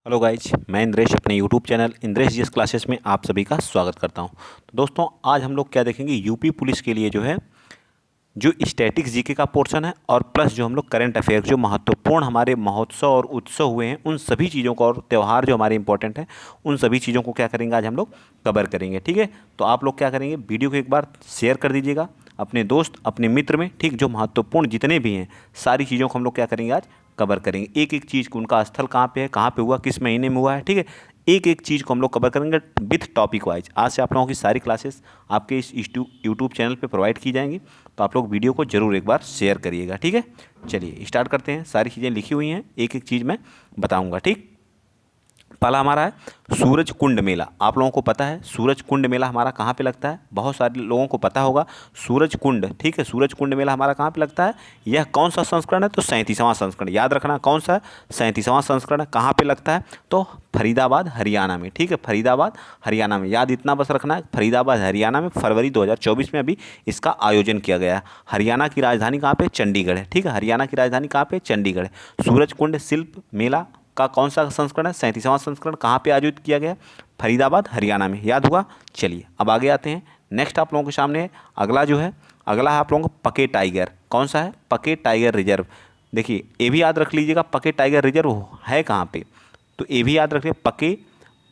Hello guys, मैं इंद्रेश अपने YouTube channel Indresh GS classes में आप सभी का स्वागत करता हूं। तो दोस्तों, आज हम लोग क्या देखेंगे, यूपी पुलिस के लिए जो है जो स्टैटिक्स जीके का पोर्शन है और प्लस जो हम लोग करंट अफेयर जो महत्वपूर्ण हमारे महोत्सव और उत्सव हुए हैं उन सभी चीज़ों को और त्यौहार जो हमारे इंपॉर्टेंट हैं उन सभी चीज़ों को क्या करेंगे, आज हम लोग कवर करेंगे। ठीक है, तो आप लोग क्या करेंगे, वीडियो को एक बार शेयर कर दीजिएगा अपने दोस्त अपने मित्र में। ठीक, जो महत्वपूर्ण जितने भी हैं सारी चीज़ों को हम लोग क्या करेंगे, आज कवर करेंगे। एक एक चीज़ उनका स्थल कहाँ पे है, कहाँ पे हुआ, किस महीने में हुआ है। ठीक है, एक एक चीज़ को हम लोग कवर करेंगे विथ टॉपिक वाइज। आज से आप लोगों की सारी क्लासेस आपके इस यूट्यूब चैनल पे प्रोवाइड की जाएंगी, तो आप लोग वीडियो को ज़रूर एक बार शेयर करिएगा। ठीक है, चलिए स्टार्ट करते हैं। सारी चीज़ें लिखी हुई हैं, एक एक चीज़ मैं बताऊँगा। ठीक, पहला हमारा है सूरज कुंड मेला। आप लोगों को पता है सूरज कुंड मेला हमारा कहाँ पे लगता है, बहुत सारे लोगों को पता होगा सूरज कुंड। ठीक है, सूरज कुंड मेला हमारा कहाँ पे लगता है, यह कौन सा संस्करण है, तो 37वां संस्करण। याद रखना कौन सा है, 37वां संस्करण है। कहाँ पे लगता है, तो फरीदाबाद हरियाणा में। ठीक है, फरीदाबाद हरियाणा में, याद इतना बस रखना है, फरीदाबाद हरियाणा में फरवरी 2024 में अभी इसका आयोजन किया गया है। हरियाणा की राजधानी कहाँ पे, चंडीगढ़ है। ठीक है, हरियाणा की राजधानी कहाँ पे, चंडीगढ़ है। सूरज कुंड शिल्प मेला का कौन सा संस्करण है, 37वां संस्करण। कहाँ पे आयोजित किया गया, फरीदाबाद हरियाणा में। याद हुआ। चलिए अब आगे आते हैं। नेक्स्ट आप लोगों के सामने है अगला जो है, अगला है आप लोगों को पके टाइगर। कौन सा है, पके टाइगर रिजर्व। देखिए ये भी याद रख लीजिएगा, पके टाइगर रिजर्व है कहाँ पे, तो ये भी याद रखिए, पके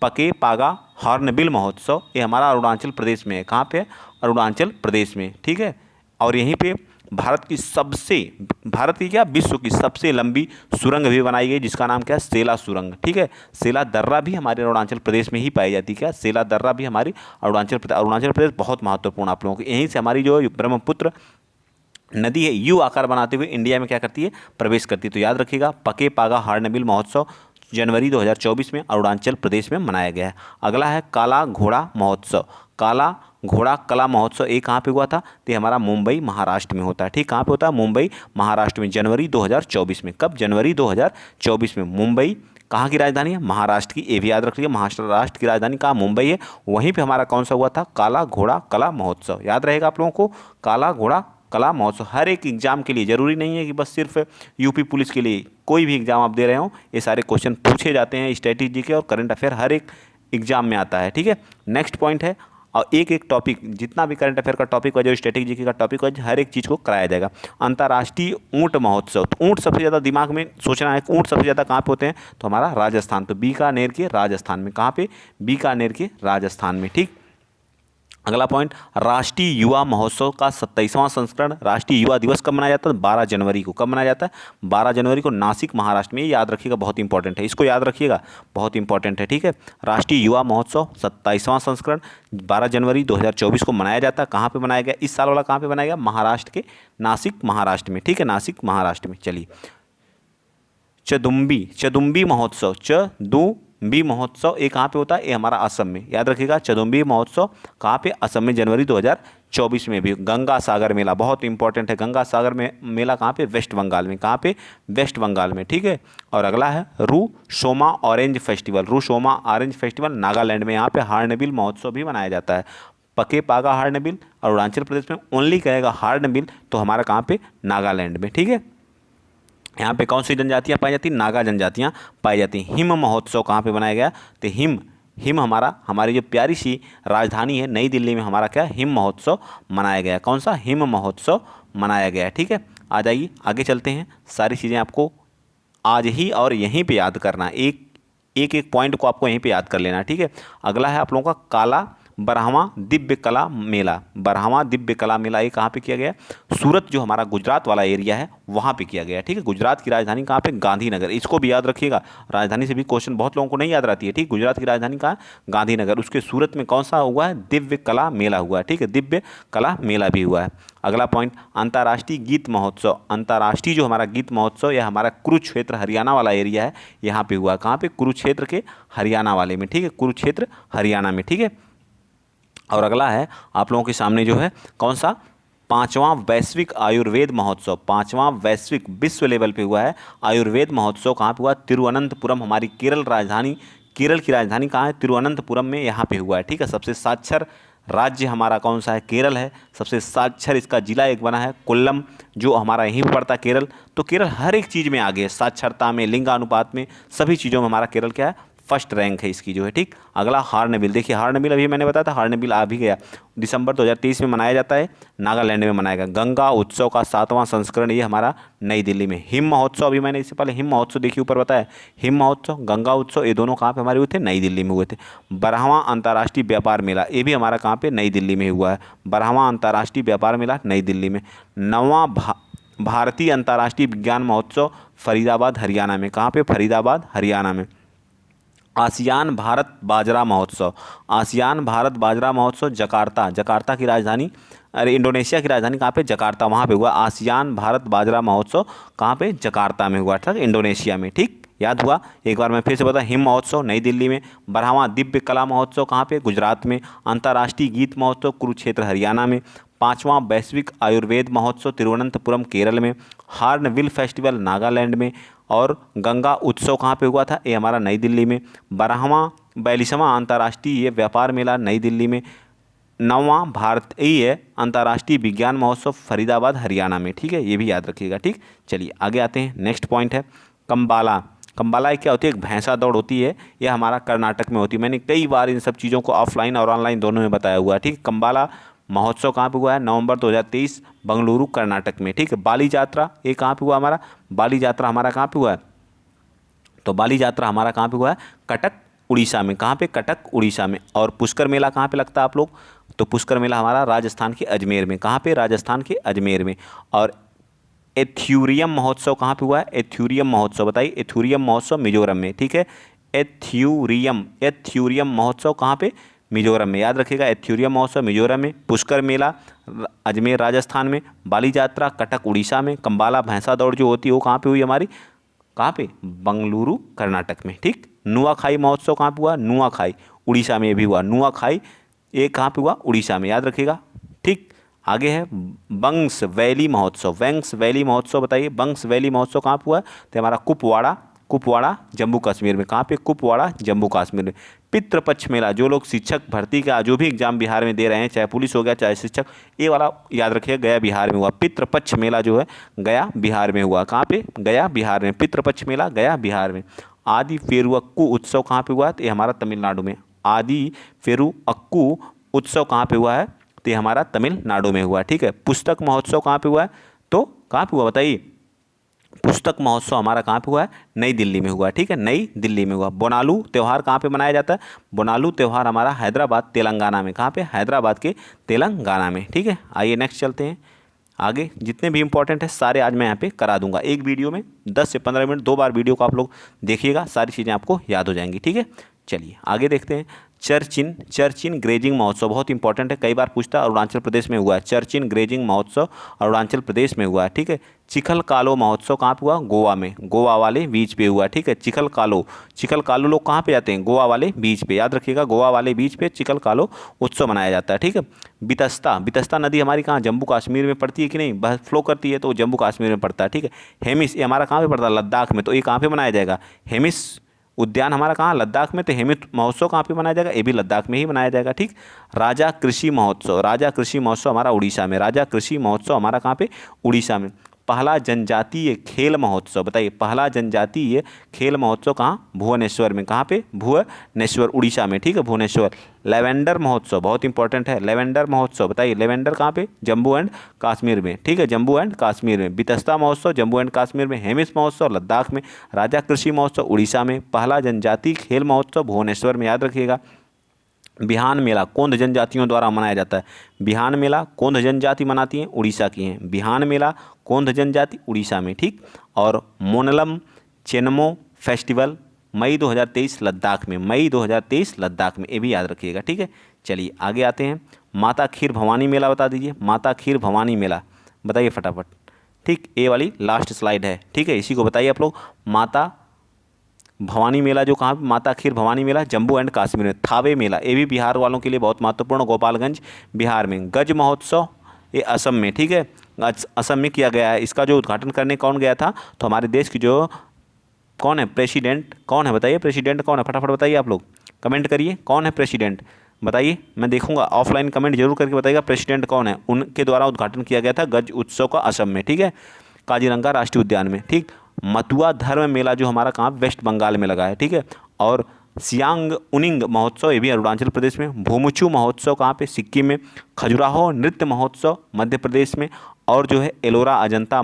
पके पागा हॉर्नबिल महोत्सव, ये हमारा अरुणाचल प्रदेश में है। कहाँ पे है, अरुणाचल प्रदेश में। ठीक है, और यहीं पे भारत की क्या, विश्व की सबसे लंबी सुरंग भी बनाई गई, जिसका नाम क्या है, सेला सुरंग। ठीक है, सेला दर्रा भी हमारे अरुणाचल प्रदेश में ही पाई जाती है। क्या, सेला दर्रा भी हमारी अरुणाचल प्रदेश बहुत महत्वपूर्ण आप लोगों को। यहीं से हमारी जो ब्रह्मपुत्र नदी है यू आकार बनाते हुए इंडिया में क्या करती है, प्रवेश करती है। तो याद रखिएगा, पके पागा हार्नबिल महोत्सव जनवरी 2024 में अरुणाचल प्रदेश में मनाया गया है। अगला है काला घोड़ा महोत्सव। काला घोड़ा कला महोत्सव ये कहाँ पे हुआ था, तो ये हमारा मुंबई महाराष्ट्र में होता है। ठीक, कहाँ पे होता है, मुंबई महाराष्ट्र में, जनवरी 2024 में। कब, जनवरी 2024 में। मुंबई कहाँ की राजधानी है, महाराष्ट्र की। ये भी याद रख लीजिए, महाराष्ट्र की राजधानी कहाँ, मुंबई है। वहीं पे हमारा कौन सा हुआ था, काला घोड़ा कला महोत्सव। याद रहेगा आप लोगों को, काला घोड़ा कला महोत्सव। हर एक एग्जाम के लिए, जरूरी नहीं है कि बस सिर्फ यूपी पुलिस के लिए, कोई भी एग्जाम आप दे रहे हो ये सारे क्वेश्चन पूछे जाते हैं। स्ट्रेटेजी के और करंट अफेयर हर एक एग्जाम में आता है। ठीक है, नेक्स्ट पॉइंट है, और एक एक टॉपिक जितना भी करंट अफेयर का टॉपिक है, जो स्ट्रेटेजी का टॉपिक है, हर एक चीज़ को कराया जाएगा। अंतर्राष्ट्रीय ऊंट महोत्सव। तो ऊंट सबसे ज़्यादा दिमाग में सोचना है, ऊंट सबसे ज़्यादा कहाँ पे होते हैं, तो हमारा राजस्थान। तो बीकानेर के राजस्थान में। कहाँ पे, बीकानेर के राजस्थान में। ठीक, अगला पॉइंट, राष्ट्रीय युवा महोत्सव का 27वां संस्करण। राष्ट्रीय युवा दिवस कब मनाया जाता है, 12 जनवरी को। कब मनाया जाता है, 12 जनवरी को, नासिक महाराष्ट्र में। ये याद रखिएगा, बहुत इंपॉर्टेंट है, इसको याद रखिएगा, बहुत इंपॉर्टेंट है। ठीक है, राष्ट्रीय युवा महोत्सव 27वां संस्करण 12 जनवरी 2024 को मनाया जाता है। कहाँ पे मनाया गया, इस साल वाला कहाँ पे मनाया गया, महाराष्ट्र के नासिक महाराष्ट्र में। ठीक है, नासिक महाराष्ट्र में। चलिए, चदुम्बी महोत्सव, चदुम्बी महोत्सव ये कहाँ पे होता है, ये हमारा असम में। याद रखिएगा, चदुम्बी महोत्सव कहाँ पे, असम में, जनवरी 2024 में भी। गंगा सागर मेला बहुत इंपॉर्टेंट है, गंगा सागर में मेला कहाँ पे, वेस्ट बंगाल में। कहाँ पे, वेस्ट बंगाल में। ठीक है, और अगला है Rusoma orange festival. Rusoma orange festival Nagaland में, यहाँ पे हार्नबिल महोत्सव भी मनाया जाता है। पके पागा हार्नबिल अरुणाचल प्रदेश में ओनली कहेगा, हार्नबिल तो हमारा कहाँ पे, नागालैंड में। ठीक है, यहाँ पे कौन सी जनजातियाँ पाई जाती हैं, नागा जनजातियाँ पाई जाती हैं। हिम महोत्सव कहाँ पे बनाया गया, तो हिम हमारी जो प्यारी सी राजधानी है नई दिल्ली में, हमारा क्या, हिम महोत्सव मनाया गया। कौन सा, हिम महोत्सव मनाया गया है। ठीक है, आ जाइए आगे चलते हैं। सारी चीज़ें आपको आज ही और यहीं पे याद करना, एक पॉइंट को आपको यहीं पे याद कर लेना। ठीक है, अगला है आप लोगों का काला बरहवा दिव्य कला मेला। बरहवा दिव्य कला मेला ये कहाँ पे किया गया, सूरत जो हमारा गुजरात वाला एरिया है वहाँ पे किया गया। ठीक है, गुजरात की राजधानी कहाँ पे, गांधीनगर। इसको भी याद रखिएगा, राजधानी से भी क्वेश्चन बहुत लोगों को नहीं याद रहती है। ठीक, गुजरात की राजधानी कहाँ है, गांधीनगर। उसके सूरत में कौन सा हुआ है, दिव्य कला मेला हुआ है। ठीक है, दिव्य कला मेला भी हुआ है। अगला पॉइंट, अंतर्राष्ट्रीय गीत महोत्सव। अंतर्राष्ट्रीय जो हमारा गीत महोत्सव, यह हमारा कुरुक्षेत्र हरियाणा वाला एरिया है, यहाँ पे हुआ। कहाँ पे, कुरुक्षेत्र के हरियाणा वाले में। ठीक है, कुरुक्षेत्र हरियाणा में। ठीक है, और अगला है आप लोगों के सामने जो है कौन सा, 5वां वैश्विक आयुर्वेद महोत्सव। 5वां वैश्विक विश्व लेवल पे हुआ है आयुर्वेद महोत्सव। कहाँ पे हुआ, तिरुवनंतपुरम, हमारी केरल की राजधानी कहाँ है, तिरुवनंतपुरम में यहाँ पे हुआ है। ठीक है, सबसे साक्षर राज्य हमारा कौन सा है, केरल है। सबसे साक्षर इसका जिला एक बना है कोल्लम, जो हमारा यहीं पर पड़ता है केरल। तो केरल हर एक चीज़ में आगे है, साक्षरता में, लिंगानुपात में, सभी चीज़ों में हमारा केरल क्या है, फर्स्ट रैंक है इसकी जो है। ठीक, अगला हार्नबिल। देखिए हार्नबिल अभी मैंने बताया था, हार्नबिल आ भी गया, दिसंबर 2023 में मनाया जाता है, नागालैंड में मनाएगा। गंगा उत्सव का 7वां संस्करण ये हमारा नई दिल्ली में। हिम महोत्सव, अभी मैंने इससे पहले हिम महोत्सव देखिए ऊपर बताया, हिम महोत्सव, गंगा उत्सव, ये दोनों कहाँ पे हमारे हुए थे, नई दिल्ली में हुए थे। 12वां अंतर्राष्ट्रीय व्यापार मेला, ये भी हमारा कहाँ पे, नई दिल्ली में हुआ है। 12वां अंतर्राष्ट्रीय व्यापार मेला नई दिल्ली में। 9वां भारतीय अंतर्राष्ट्रीय विज्ञान महोत्सव फरीदाबाद हरियाणा में। कहाँ पे, फरीदाबाद हरियाणा में। आसियान भारत बाजरा महोत्सव, आसियान भारत बाजरा महोत्सव जकार्ता, जकार्ता की राजधानी, अरे इंडोनेशिया की राजधानी कहाँ पे, जकार्ता, वहाँ पे हुआ। आसियान भारत बाजरा महोत्सव कहाँ पे, जकार्ता में हुआ, ठीक, इंडोनेशिया में। ठीक, याद हुआ। एक बार मैं फिर से बता, हिम महोत्सव नई दिल्ली में। 12वां दिव्य कला महोत्सव कहाँ पे, गुजरात में। अंतर्राष्ट्रीय गीत महोत्सव कुरुक्षेत्र हरियाणा में। 5वां वैश्विक आयुर्वेद महोत्सव तिरुवनंतपुरम केरल में। हार्नबिल फेस्टिवल नागालैंड में। और गंगा उत्सव कहाँ पे हुआ था, ये हमारा नई दिल्ली में। 42वां अंतर्राष्ट्रीय व्यापार मेला नई दिल्ली में। 9वां भारतीय अंतर्राष्ट्रीय विज्ञान महोत्सव फरीदाबाद हरियाणा में। ठीक है, ये भी याद रखिएगा। ठीक, चलिए आगे आते हैं। नेक्स्ट पॉइंट है कंबाला। कंबाला क्या होती है, एक भैंसा दौड़ होती है, यह हमारा कर्नाटक में होती है। मैंने कई बार इन सब चीज़ों को ऑफलाइन और ऑनलाइन दोनों में बताया हुआ है। ठीक, कंबाला महोत्सव कहाँ पे हुआ है, नवंबर 2023 बंगलुरु कर्नाटक में। ठीक है, बाली यात्रा ये कहाँ पे हुआ हमारा, बाली यात्रा हमारा कहाँ पे हुआ है, तो बाली यात्रा हमारा कहाँ पे हुआ है, कटक उड़ीसा में। कहाँ पे, कटक उड़ीसा में। और पुष्कर मेला कहाँ पे लगता है आप लोग, तो पुष्कर मेला हमारा राजस्थान के अजमेर में। कहाँ पे, राजस्थान के अजमेर में। और एथ्यूरियम महोत्सव कहाँ पे हुआ है, एथ्यूरियम महोत्सव बताइए, एथ्यूरियम महोत्सव मिजोरम में। ठीक है, एथ्यूरियम, एथ्यूरियम महोत्सव कहाँ पे, मिजोरम में। याद रखिएगा, एथ्यूरियम महोत्सव मिजोरम में। पुष्कर मेला अजमेर राजस्थान में। बाली यात्रा कटक उड़ीसा में। कंबाला भैंसा दौड़ जो होती है वो कहाँ पे हुई हमारी, कहाँ पे, बंगलुरु कर्नाटक में। ठीक, नुआखाई महोत्सव कहाँ पे हुआ, नुआखाई उड़ीसा में भी हुआ। नुआखाई ये कहाँ पे हुआ, उड़ीसा में, याद रखिएगा। ठीक, आगे है बंक्स वैली महोत्सव। बंक्स वैली महोत्सव बताइए, बंक्स वैली महोत्सव कहाँ पे हुआ, तो हमारा कुपवाड़ा, कुपवाड़ा जम्मू कश्मीर में। कहाँ पे, कुपवाड़ा जम्मू कश्मीर में। पितृपक्ष मेला, जो लोग शिक्षक भर्ती का जो भी एग्जाम बिहार में दे रहे हैं, चाहे पुलिस हो गया चाहे शिक्षक, ये वाला याद रखिए, गया बिहार में हुआ। पितृपक्ष मेला जो है गया बिहार में हुआ। कहाँ पे, गया बिहार में। पितृपक्ष मेला गया बिहार में। आदि फेरुअक्कू उत्सव कहाँ पे हुआ, तो ये हमारा तमिलनाडु में। आदि फेरुअक्कू उत्सव कहाँ पे हुआ है, तो ये हमारा तमिलनाडु में हुआ। ठीक है, पुस्तक महोत्सव कहाँ पे हुआ है, तो कहाँ पे हुआ बताइए, पुस्तक महोत्सव हमारा कहाँ पे हुआ है, नई दिल्ली में हुआ। ठीक है, नई दिल्ली में हुआ। बोनालू त्यौहार कहाँ पे मनाया जाता है, बोनालू त्यौहार हमारा हैदराबाद तेलंगाना में। कहाँ पे, हैदराबाद के तेलंगाना में। ठीक है, आइए नेक्स्ट चलते हैं आगे। जितने भी इंपॉर्टेंट है सारे आज मैं यहाँ पे करा दूंगा एक वीडियो में, 10 से 15 मिनट 2 बार वीडियो को आप लोग देखिएगा, सारी चीज़ें आपको याद हो जाएंगी। ठीक है, चलिए आगे देखते हैं। चर्चिन ग्रेजिंग महोत्सव बहुत इंपॉर्टेंट है, कई बार पूछता है, अरुणाचल प्रदेश में हुआ है। चर्चिन ग्रेजिंग महोत्सव अरुणाचल प्रदेश में हुआ है। ठीक है, चिखल कालो महोत्सव कहाँ पे हुआ, गोवा में, गोवा वाले बीच पे हुआ। ठीक है, चिखल कालो लोग कहाँ पे जाते हैं, गोवा वाले बीच पे। याद रखिएगा, गोवा वाले बीच पे चिखल कालो उत्सव मनाया जाता है। ठीक है, बितस्ता नदी हमारी कहाँ, जम्मू कश्मीर में पड़ती है कि नहीं, बस फ्लो करती है तो जम्मू कश्मीर में पड़ता है। ठीक है, हेमिस ये हमारा कहाँ पे पड़ता है, लद्दाख में, तो ये कहाँ पे मनाया जाएगा, हेमिस उद्यान हमारा कहाँ, लद्दाख में। तो हेमिस महोत्सव कहाँ पे मनाया जाएगा, ये भी लद्दाख में ही मनाया जाएगा। ठीक, राजा कृषि महोत्सव हमारा उड़ीसा में। राजा कृषि महोत्सव हमारा कहाँ पे, उड़ीसा में। पहला जनजातीय खेल महोत्सव बताइए, पहला जनजातीय खेल महोत्सव कहाँ, भुवनेश्वर में। कहाँ पे, भुवनेश्वर उड़ीसा में। ठीक है, भुवनेश्वर। लेवेंडर महोत्सव बहुत इंपॉर्टेंट है, लेवेंडर महोत्सव बताइए, लेवेंडर कहाँ पे, जम्मू एंड कश्मीर में। ठीक है, जम्मू एंड कश्मीर में। बितस्ता महोत्सव जम्मू एंड कश्मीर में। हेमिस महोत्सव लद्दाख में। राजा कृषि महोत्सव उड़ीसा में। पहला जनजातीय खेल महोत्सव भुवनेश्वर में। याद रखिएगा। बिहान मेला कोंद जनजातियों द्वारा मनाया जाता है। बिहान मेला कोंद जनजाति मनाती हैं, उड़ीसा की हैं। बिहान मेला कोंद जनजाति उड़ीसा में। ठीक, और मोनलम चेनमो फेस्टिवल मई 2023 लद्दाख में, मई 2023 लद्दाख में, ये भी याद रखिएगा। ठीक है, चलिए आगे आते हैं। माता खीर भवानी मेला बता दीजिए, माता खीर भवानी मेला बताइए फटाफट। ठीक, ये वाली लास्ट स्लाइड है। ठीक है, इसी को बताइए आप लोग। माता भवानी मेला जो कहाँ, माता खीर भवानी मेला जम्मू एंड कश्मीर में। थावे मेला ये भी बिहार वालों के लिए बहुत महत्वपूर्ण, गोपालगंज बिहार में। गज महोत्सव ये असम में। ठीक है, असम में किया गया है। इसका जो उद्घाटन करने कौन गया था, तो हमारे देश की जो कौन है प्रेसिडेंट, कौन है बताइए, प्रेसिडेंट कौन है, फटाफट बताइए आप लोग, कमेंट करिए कौन है प्रेसिडेंट। बताइए, मैं देखूंगा, ऑफलाइन कमेंट जरूर करके बताइएगा प्रेसिडेंट कौन है। उनके द्वारा उद्घाटन किया गया था गज उत्सव का असम में, ठीक है, काजीरंगा राष्ट्रीय उद्यान में, ठीक। मतुआ धर्म मेला जो हमारा कहाँ वेस्ट बंगाल में लगा है, ठीक है। और सियांग उनिंग महोत्सव ये भी अरुणाचल प्रदेश में। भूमुचू महोत्सव कहाँ पे, सिक्किम में। खजुराहो नृत्य महोत्सव मध्य प्रदेश में। और जो है एलोरा अजंता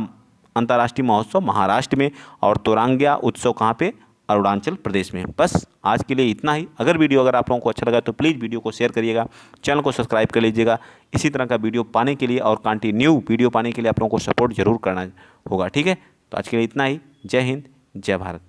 अंतर्राष्ट्रीय महोत्सव महाराष्ट्र में। और तोरांग्या उत्सव कहाँ पे, अरुणाचल प्रदेश में। बस आज के लिए इतना ही। अगर आप लोगों को अच्छा लगा तो प्लीज़ वीडियो को शेयर करिएगा, चैनल को सब्सक्राइब कर लीजिएगा। इसी तरह का वीडियो पाने के लिए और कंटिन्यू वीडियो पाने के लिए आप लोगों को सपोर्ट जरूर करना होगा, ठीक है। तो आज के लिए इतना ही। जय हिंद, जय भारत।